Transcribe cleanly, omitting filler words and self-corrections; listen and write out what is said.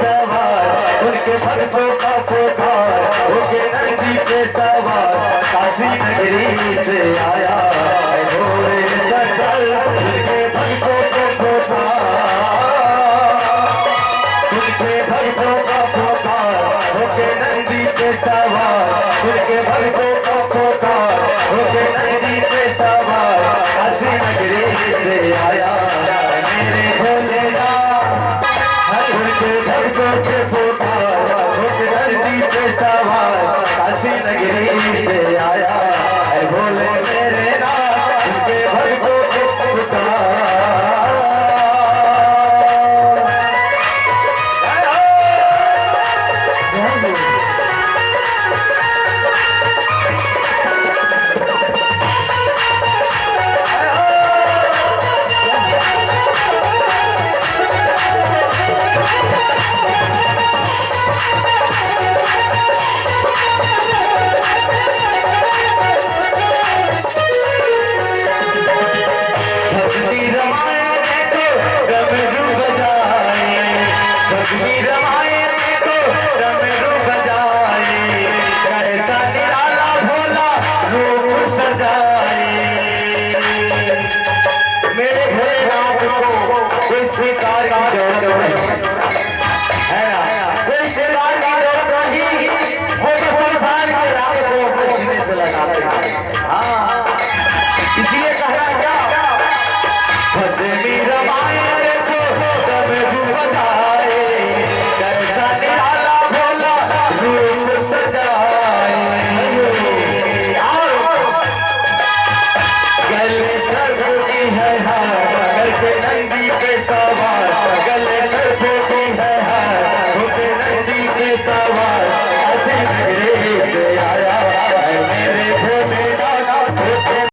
उनके भक्तों का पुकार उनके नंदी पे सवार काशी नगरी से आया भोले शंकर उनके भक्तों का पुकार उनके भक्तों का पुकार उनके नंदी पे सवार उनके भक्तों का पुकार उनके नंदी पे सवार काशी नगरी से आया मेरे भोलेनाथ उनके भक्तों के पुकार उनके नंदी पे सवार काशी नगरी से आया है भोले मेरे नाथ उनके भक्तों के पुकार मेरे भोलेनाथ को